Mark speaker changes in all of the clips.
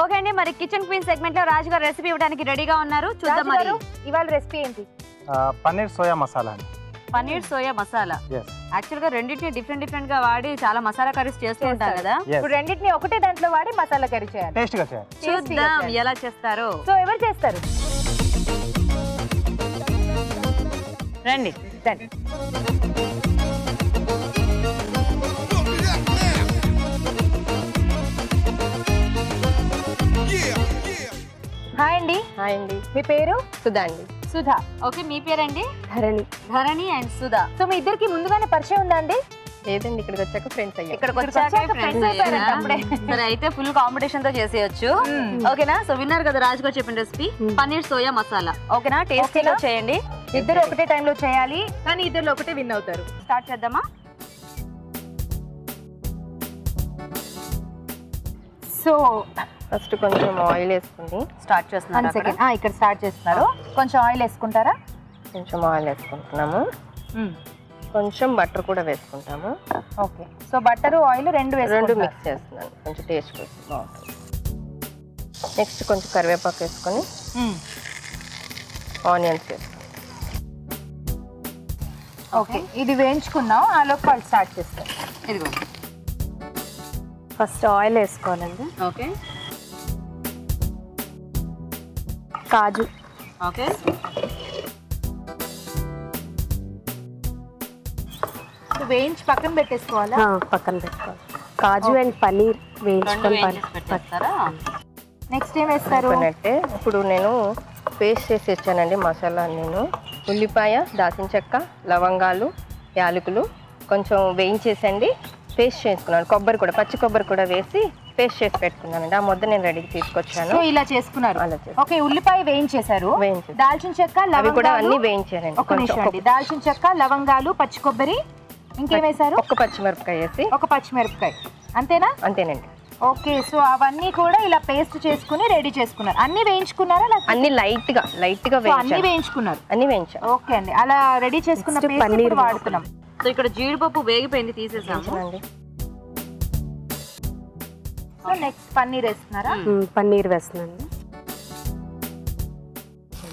Speaker 1: Okay అండి, మరి kitchen queen segment లో రాజు గారు రెసిపీ ఇవ్వడానికి రెడీగా ఉన్నారు. చూద్దాం మరి
Speaker 2: ఇవాళ రెసిపీ ఏంటి?
Speaker 3: పన్నీర్ సోయా మసాలా అండి.
Speaker 1: పన్నీర్ సోయా మసాలా. యాక్చువల్ గా రెండింటిని డిఫరెంట్ గా వాడి చాలా మసాలా కర్రీస్ చేస్తూ ఉంటారు కదా.
Speaker 2: ఇప్పుడు రెండింటిని ఒకటే దాంట్లో వాడి మసాలా కర్రీ చేయాలి.
Speaker 3: టేస్ట్ గా చేయాలి.
Speaker 1: చూద్దాం ఎలా చేస్తారో.
Speaker 2: సో ఎవరు చేస్తారు?
Speaker 1: రండి.
Speaker 2: హాయ్ అండి.
Speaker 4: హాయ్ అండి.
Speaker 2: మీ పేరు?
Speaker 4: సుధా అండి.
Speaker 2: సుధా.
Speaker 1: ఓకే, మీ పేరండి?
Speaker 4: ధరణి.
Speaker 1: ధరణి అండ్ సుధా.
Speaker 2: సో మీ ఇద్దరికి ముందుగానే పరిచయం ఉందా అండి?
Speaker 4: లేదండి, ఇక్కడికి వచ్చాక ఫ్రెండ్స్ అయ్యాం.
Speaker 1: ఇక్కడికి వచ్చాక ఫ్రెండ్స్ అయ్యారా? సరే, అయితే ఫుల్ కాంపిటీషన్ తో చేసేయచ్చు. ఓకేనా? సో విన్నర్ కదా రాజు గారు చెప్పిన రెసిపీ పన్నీర్ సోయా మసాలా. ఓకేనా? టేస్టీగా చేయండి.
Speaker 2: ఇద్దరు ఒకటే టైంలో చేయాలి, కానీ ఇద్దరు ఒకటే విన్ అవుతారు.
Speaker 1: స్టార్ట్ చేద్దామా?
Speaker 2: సో
Speaker 4: ఫస్ట్ కొంచెం ఆయిల్ వేసుకుని
Speaker 1: స్టార్ట్ చేస్తున్నాను.
Speaker 2: ఇక్కడ స్టార్ట్ చేస్తున్నారు. కొంచెం ఆయిల్ వేసుకుంటారా?
Speaker 4: కొంచెం ఆయిల్ వేసుకుంటున్నాము. కొంచెం బటర్ కూడా వేసుకుంటాము.
Speaker 2: ఓకే. సో బటర్ ఆయిల్ రెండు
Speaker 4: మిక్స్ చేస్తున్నాను, కొంచెం టేస్ట్ కోసం బాగుంటుంది. నెక్స్ట్ కొంచెం కరివేపాకు వేసుకొని ఆనియన్స్ వేసుకుంటాం.
Speaker 2: ఓకే, ఇది వేయించుకున్నాం. ఆలోపు వాళ్ళు స్టార్ట్ చేస్తారు.
Speaker 1: ఇదిగో
Speaker 4: ఫస్ట్ ఆయిల్ వేసుకోవాలండి.
Speaker 1: ఓకే.
Speaker 4: కాజు.
Speaker 1: ఓకే.
Speaker 2: వేయించి పక్కన పెట్టేసుకోవాలా?
Speaker 4: పక్కన పెట్టుకోవాలి. కాజు అండ్ పన్నీర్ వేయించుకొని
Speaker 1: పెట్టేస్తారా?
Speaker 2: నెక్స్ట్ ఏం వేస్తారు?
Speaker 4: ఇప్పుడు నేను పేస్ట్ చేసి ఇచ్చానండి మసాలా. నేను ఉల్లిపాయ, దాల్చిన చెక్క, లవంగాలు, యాలకులు కొంచెం వేయించేసండి పేస్ట్ చేసుకున్నాను. కొబ్బరి కూడా, పచ్చి కొబ్బరి కూడా వేసి పేస్ట్ చేసి పెట్టుకున్నానండి. ఆ ముద్ద నేను రెడీకి తీసుకొచ్చాను.
Speaker 2: సో ఇలా చేసుకున్నారు. ఓకే, ఉల్లిపాయ వేయించేశారు, దాల్చిన చెక్క,
Speaker 4: లవంగాలు కూడా అన్ని వేయించారండి.
Speaker 2: ఒక నిమిషం అండి. దాల్చిన చెక్క, లవంగాలు, పచ్చి కొబ్బరి, ఇంకేం వేశారు?
Speaker 4: ఒక పచ్చిమిరపకాయ వేసి.
Speaker 2: ఒక పచ్చిమిరపకాయ, అంతేనా?
Speaker 4: అంతేనండి.
Speaker 2: ఓకే. సో అవన్నీ కూడా ఇలా పేస్ట్ చేసుకుని రెడీ చేసుకున్నారు. అన్ని వేయించుకున్నారా?
Speaker 4: అన్ని లైట్ గా
Speaker 2: అన్ని వేయించుకున్నారు.
Speaker 4: అన్ని వేయించాం.
Speaker 2: ఓకే అండి, అలా రెడీ చేసుకున్న పన్నీర్ వాడుతున్నాం.
Speaker 1: సో ఇక్కడ జీడిపప్పు వేగిపోయింది, తీసేసాము.
Speaker 2: సో నెక్స్ట్ పన్నీర్ వేస్తున్నారా?
Speaker 4: పన్నీర్ వేస్తున్నాండి.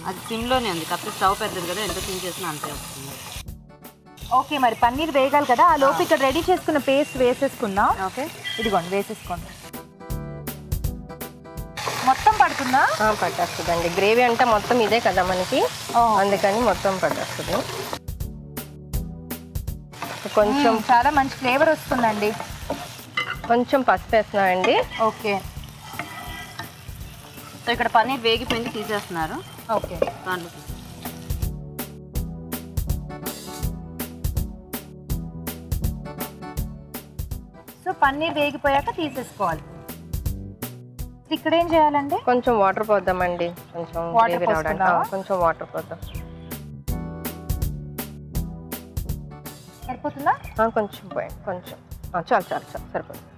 Speaker 1: అది సిమ్ లోనే ఉంది, కాకపోతే స్టవ్ పెద్దది కదా, ఎంత సిమ్ చేసినా అంతే వస్తుంది.
Speaker 2: ఓకే, మరి పన్నీర్ వేగాలి కదా, ఆ లోపు ఇక్కడ రెడీ చేసుకున్న పేస్ట్ వేసేసుకుందాం.
Speaker 1: ఓకే,
Speaker 2: ఇదిగోండి వేసేసుకోండి. మొత్తం పడుతుందా?
Speaker 4: పట్టేస్తుందండి. గ్రేవీ అంటే మొత్తం ఇదే కదా మనకి, అందుకని మొత్తం పట్టేస్తుంది. కొంచెం
Speaker 2: చాలా మంచి ఫ్లేవర్ వస్తుందండి.
Speaker 4: కొంచెం పసుపు వేస్తున్నామండి.
Speaker 2: ఓకే.
Speaker 1: సో ఇక్కడ పన్నీర్ వేగిపోయింది, తీసేస్తున్నారు.
Speaker 2: ఓకే. సో పన్నీర్ వేగిపోయాక తీసేసుకోవాలి. ఇక్కడ ఏం చేయాలండి?
Speaker 4: కొంచెం వాటర్ పోద్దామండి, కొంచెం గ్రేవీ రావడానికి. కొంచెం వాటర్ పోద్దాం.
Speaker 2: సరిపోతుందా?
Speaker 4: కొంచెం పోయండి, కొంచెం. చాలు చాలు చాలు, సరిపోతుంది.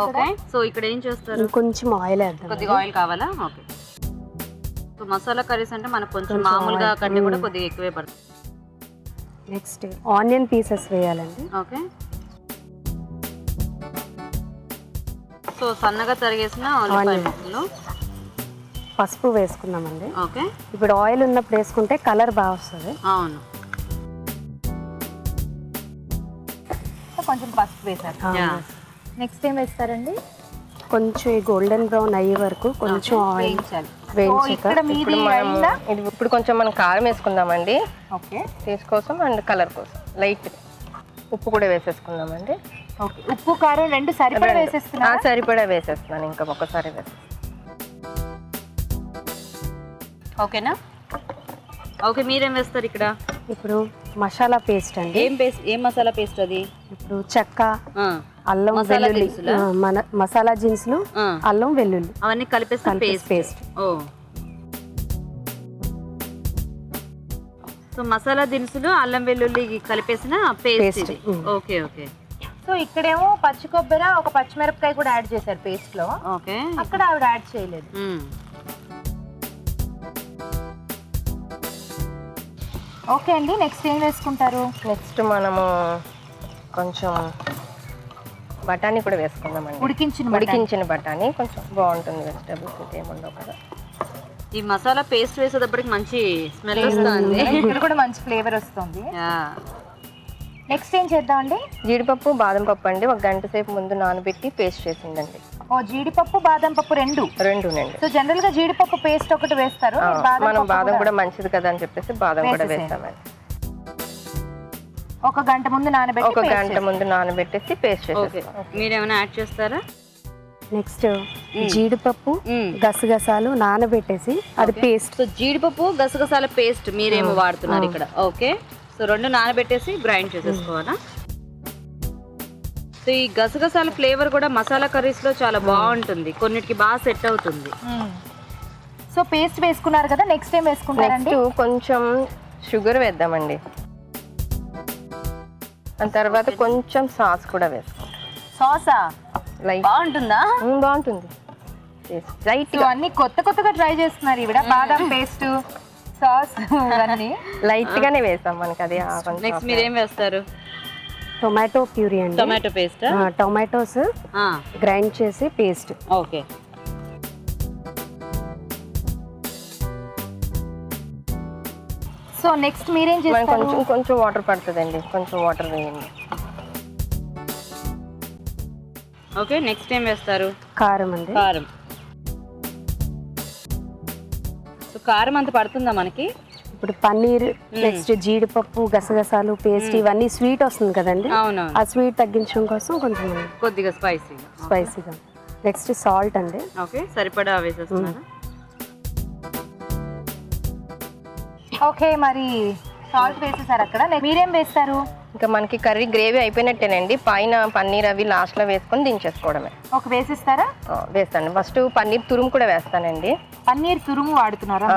Speaker 1: ఓకే. సో ఇక్కడ ఏం చేస్తారు?
Speaker 4: కొంచెం ఆయిల్ వేద్దాం.
Speaker 1: కొద్దిగా ఆయిల్ కావాలా? ఓకే. సో మసాలా కర్రీస్ అంటే మనకు కొంచెం మామూలుగా కంటే కూడా కొద్దిగా ఎక్కువే పడుతుంది.
Speaker 4: నెక్స్ట్ ఆనియన్ పీసెస్ వేయాలండి.
Speaker 1: ఓకే. సో సన్నగా తరిగేసిన ఉల్లిపాయ ముక్కలు.
Speaker 4: పసుపు వేసుకున్నామండి.
Speaker 1: ఓకే.
Speaker 4: ఇప్పుడు ఆయిల్ ఉన్నప్పుడు వేసుకుంటే కలర్ బాగా వస్తుంది.
Speaker 1: అవును.
Speaker 2: కొంచెం పసుపు వేసారు. నెక్స్ట్ ఏం వేస్తారండి?
Speaker 4: కొంచెం గోల్డెన్ బ్రౌన్ అయ్యే వరకు కొంచెం ఆయిల్ ఇప్పుడు కొంచెం మనం కారం వేసుకుందామండి.
Speaker 2: ఓకే.
Speaker 4: టేస్ట్ కోసం అండ్ కలర్ కోసం లైట్ ఉప్పు కూడా వేసేసుకుందామండి.
Speaker 2: ఓకే, ఉప్పు కారం రెండు సరిపడా వేసేస్తున్నాను.
Speaker 4: సరిపడా వేసేస్తున్నాను, ఇంకా ఒక్కసారి వేసేస్తాను.
Speaker 1: ఓకేనా? ఓకే, మీరేం వేస్తారు ఇక్కడ?
Speaker 4: ఇప్పుడు మసాలా పేస్ట్ అండి.
Speaker 1: ఏం మసాలా పేస్ట్ అది?
Speaker 4: ఇప్పుడు చెక్క, అల్లం, వెల్లుల్లి, మసాలా దినుసులు, అల్లం, వెల్లుల్లి
Speaker 1: అవన్నీ కలిపేస్తాం పేస్ట్. ఓ, సో మసాలా దినుసులు, అల్లం, వెల్లుల్లి కలిపేసిన పేస్ట్. Okay okay.
Speaker 2: సో ఇక్కడేమో పచ్చి కొబ్బరి, ఒక పచ్చిమిరపకాయ కూడా యాడ్ చేశారు పేస్ట్ లో.
Speaker 1: ఓకే.
Speaker 2: అక్కడ ఆవిడ యాడ్ చేయలేదు. ఓకే అండి, నెక్స్ట్ ఏం వేసుకుంటారు?
Speaker 4: నెక్స్ట్ మనము కొంచెం బఠానీ కూడా వేసుకుందామండి. ఉడికించిన బఠానీ కొంచెం బాగుంటుంది, వెజిటబుల్స్ అయితే ఏముండవు కదా.
Speaker 1: ఈ మసాలా పేస్ట్ వేసేటప్పటికి మంచి స్మెల్ వస్తుంది,
Speaker 2: ఇక్కడ కూడా మంచి ఫ్లేవర్ వస్తుంది. నెక్స్ట్ ఏం చేద్దామండి?
Speaker 4: జీడిపప్పు బాదం పప్పు అండి, 1 గంట సేపు ముందు నానబెట్టి పేస్ట్ చేసిందండి.
Speaker 2: ఓ జీడిపప్పు బాదం పప్పు రెండునండి. సో జనరల్ గా జీడిపప్పు పేస్ట్ ఒకటి వేస్తారు,
Speaker 4: మనం బాదం కూడా మంచిది కదా అని చెప్పేసి బాదం కూడా వేస్తామండి.
Speaker 2: 1 గంట ముందు నానబెట్టి
Speaker 4: 1 గంట ముందు నానబెట్టేసి పేస్ట్ చేసేస్తాం.
Speaker 1: మీరేమైనా యాడ్ చేస్తారా?
Speaker 5: నెక్స్ట్ జీడిపప్పు గసగసాలు నానబెట్టేసి అది పేస్ట్.
Speaker 1: సో జీడిపప్పు గసగసాల పేస్ట్ మీరేమో వాడుతున్నారు ఇక్కడ. ఓకే, సో 2 నానబెట్టేసి గ్రైండ్ చేసేసుకోవాలా? సో ఈ గసగసాల ఫ్లేవర్ కూడా మసాలా కర్రీస్ లో చాలా బాగుంటుంది, కొన్నిటికి బాగా సెట్ అవుతుంది.
Speaker 2: సో పేస్ట్ వేసుకున్నారు కదా, నెక్స్ట్ ఏం వేసుకుంటారండి?
Speaker 4: కొంచెం షుగర్ వేద్దామండి, ఆ తర్వాత కొంచెం సాస్ కూడా వేసుకోండి.
Speaker 2: సాసా
Speaker 1: బాగుంటుందా?
Speaker 4: బాగుంటుంది.
Speaker 2: అన్ని కొత్తగా ట్రై చేస్తున్నారు ఈవిడ. బాదం పేస్ట్, సాస్ అన్ని
Speaker 4: లైట్ గానే వేస్తాం మనకి అది.
Speaker 1: నెక్స్ట్ మీరు ఏం వేస్తారు?
Speaker 5: టొమాటో ప్యూరీ అండి.
Speaker 1: టొమాటో పేస్ట్,
Speaker 5: టొమాటోస్ గ్రైండ్ చేసి పేస్ట్.
Speaker 1: ఓకే.
Speaker 2: సో నెక్స్ట్ మీరేం చేస్తారు?
Speaker 4: కొంచెం వాటర్ పడుతుందండి, కొంచెం వాటర్ వేయండి.
Speaker 1: ఓకే, నెక్స్ట్ ఏం వేస్తారు?
Speaker 5: కారం అండి.
Speaker 1: కారం. సో కారం అంత పడుతుందా మనకి?
Speaker 5: ఇప్పుడు పన్నీర్, నెక్స్ట్ జీడిపప్పు గసగసాలు పేస్ట్, ఇవన్నీ స్వీట్ వస్తుంది కదండి.
Speaker 1: అవునవును.
Speaker 5: ఆ స్వీట్ తగ్గించడం కోసం కొంచెం
Speaker 1: కొద్దిగా
Speaker 5: స్పైసీగా. నెక్స్ట్ సాల్ట్ అండి.
Speaker 1: ఓకే, సరిపడా వేసేస్తున్నాను.
Speaker 2: ఓకే, మరి సాల్ట్ వేసేసారు అక్కడ. మీరేం వేస్తారు?
Speaker 4: ఇంకా మనకి కర్రీ గ్రేవీ అయిపోయినట్టేనండి. పైన పన్నీర్ అవి లాస్ట్ లో వేసుకొని దించేసుకోవడమే.
Speaker 2: ఒక వేసేస్తారా?
Speaker 4: వేస్తాను. ఫస్ట్ పన్నీర్ తురుము కూడా వేస్తానండి.
Speaker 2: పన్నీర్ తురుము వాడుతున్నారా?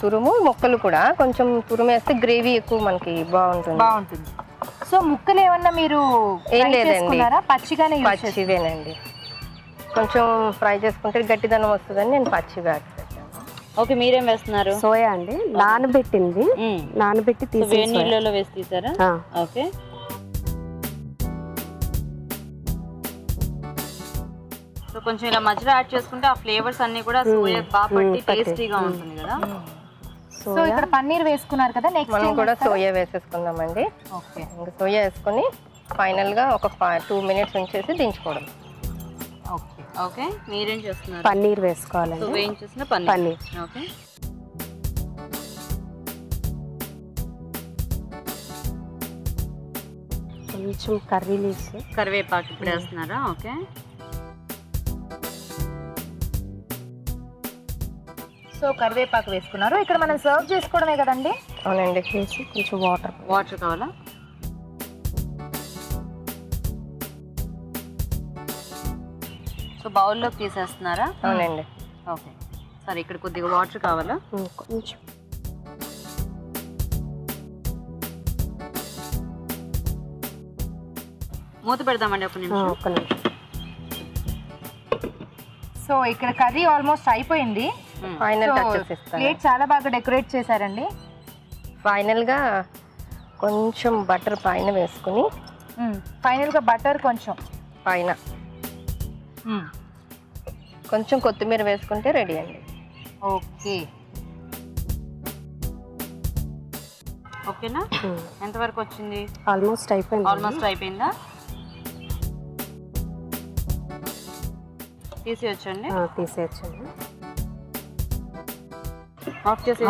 Speaker 4: తురుము ముక్కలు కూడా కొంచెం తురుము వేస్తే గ్రేవీ ఎక్కువ మనకి బాగుంటుంది.
Speaker 2: సో ముక్కలు ఏమన్నా మీరు
Speaker 4: ఏం లేదండి,
Speaker 2: పచ్చివేనండి.
Speaker 4: కొంచెం ఫ్రై చేసుకుంటే గట్టిదనం వస్తుందని నేను పచ్చిగా.
Speaker 1: ఓకే, మీరేం వేస్తున్నారు?
Speaker 5: సోయా అండి, నానబెట్టింది. నానబెట్టి
Speaker 1: వేడి నీళ్ళలో వేసి తీసారా? ఓకే. సో కొంచెం ఇలా మధ్యలో యాడ్ చేసుకుంటే ఆ ఫ్లేవర్స్ అన్ని కూడా సోయా బాగా పట్టి టేస్టీగా ఉంటుంది కదా.
Speaker 2: సో ఇక్కడ పన్నీర్ వేసుకున్నారు కదా, నెక్స్ట్
Speaker 4: మనం కూడా సోయా వేసేసుకుందామండి.
Speaker 2: ఓకే,
Speaker 4: ఇంకా సోయా వేసుకొని ఫైనల్ గా ఒక 2 మినిట్స్ ఉంచేసి దించుకోవడం.
Speaker 2: ఓకే.
Speaker 1: ఓకే, మీరేం చేస్తున్నారు?
Speaker 5: పన్నీర్ వేసుకోవాలండి.
Speaker 1: సో వేయించేసిన పన్నీర్. ఓకే.
Speaker 5: కొంచెం కర్రీ లీవ్స్,
Speaker 1: కరివేపాకు ఇప్పుడు వేస్తున్నారా? ఓకే.
Speaker 2: సో కరివేపాకు వేసుకున్నారు. ఇక్కడ మనం సర్వ్ చేసుకోవడమే కదండి?
Speaker 4: అవునండి.
Speaker 5: వేసి కొంచెం వాటర్
Speaker 1: కావాలా? సో బౌల్లోకి తీసేస్తున్నారా?
Speaker 4: అవునండి.
Speaker 1: ఓకే, సరే. ఇక్కడ కొద్దిగా వాటర్ కావాలా?
Speaker 5: కొంచెం.
Speaker 1: మూత పెడదామండి ఒక నిమిషం.
Speaker 2: సో ఇక్కడ కర్రీ ఆల్మోస్ట్ అయిపోయింది.
Speaker 4: ఫైనల్ టచెస్ ఇస్తాను.
Speaker 2: ప్లేట్ చాలా బాగా డెకరేట్ చేశారండి.
Speaker 4: ఫైనల్ గా కొంచెం బటర్ పైన వేసుకుని,
Speaker 2: ఫైనల్ గా బటర్ కొంచెం
Speaker 4: పైన కొంచెం కొత్తిమీర వేసుకుంటే రెడీ అండి.
Speaker 2: ఓకే.
Speaker 1: ఓకేనా? ఎంతవరకు వచ్చింది?
Speaker 5: ఆల్మోస్ట్
Speaker 1: అయిపోయిందా? తీసేయచ్చండి. ఆఫ్ చేసి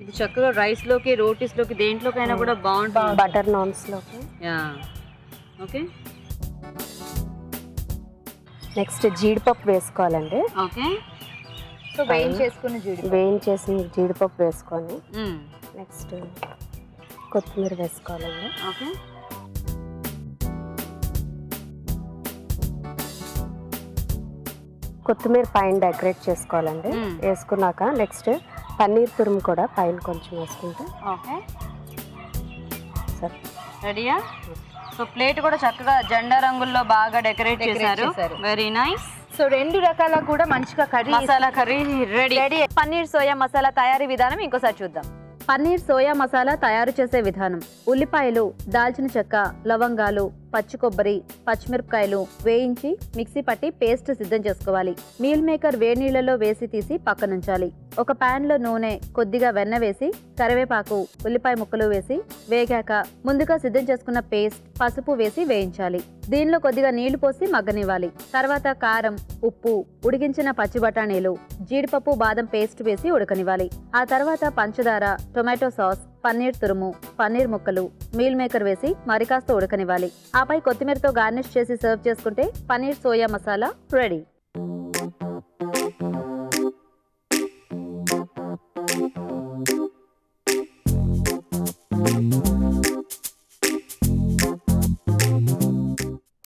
Speaker 1: ఇది చక్కగా రైస్ లోకి, రోటీస్ లోకి, దేంట్లోకైనా కూడా బాగుంటుంది.
Speaker 5: బటర్ నాన్స్ లోకి.
Speaker 1: ఓకే.
Speaker 5: నెక్స్ట్ జీడిపప్పు వేసుకోవాలండి.
Speaker 1: ఓకే.
Speaker 2: సో
Speaker 5: వేయించేసి జీడిపప్పు వేసుకొని నెక్స్ట్ కొత్తిమీర వేసుకోవాలండి.
Speaker 1: ఓకే.
Speaker 5: కొత్తిమీర పైన డెకరేట్ చేసుకోవాలండి. వేసుకున్నాక నెక్స్ట్ పన్నీర్ తురుము కూడా పైన కొంచెం వేసుకుంటే
Speaker 1: ఓకే.
Speaker 5: సరే,
Speaker 1: రెడీయా? సో ప్లేట్ కూడా చక్కగా జెండా రంగుల్లో బాగా డెకరేట్ చేశారు. Very nice.
Speaker 2: సో 2 రకాల కూడా మంచిగా curry
Speaker 1: masala curry ready. Paneer soya masala తయారీ విధానం ఇంకోసారి చూద్దాం. పన్నీర్ సోయా మసాలా తయారు చేసే విధానం: ఉల్లిపాయలు, దాల్చిన చెక్క, లవంగాలు, పచ్చి కొబ్బరి, పచ్చిమిరపకాయలు వేయించి మిక్సీ పట్టి పేస్ట్ సిద్ధం చేసుకోవాలి. మీల్ మేకర్ వేడి నీళ్లలో వేసి తీసి పక్కనుంచాలి. ఒక పాన్ లో నూనె, కొద్దిగా వెన్న వేసి కరివేపాకు, ఉల్లిపాయ ముక్కలు వేసి వేగాక ముందుగా సిద్ధం చేసుకున్న పేస్ట్, పసుపు వేసి వేయించాలి. దీనిలో కొద్దిగా నీళ్లు పోసి మగ్గనివ్వాలి. తర్వాత కారం, ఉప్పు, ఉడికించిన పచ్చి బఠానీలు, జీడిపప్పు, బాదం పేస్ట్ వేసి ఉడకనివ్వాలి. ఆ తర్వాత పంచదార, టొమాటో సాస్, పన్నీర్ తురుము, పన్నీర్ ముక్కలు, మీల్ మేకర్ వేసి మరి కాస్త ఉడకనివ్వాలి. ఆపై కొత్తిమీరతో గార్నిష్ చేసి సర్వ్ చేసుకుంటే పన్నీర్ సోయా మసాలా రెడీ.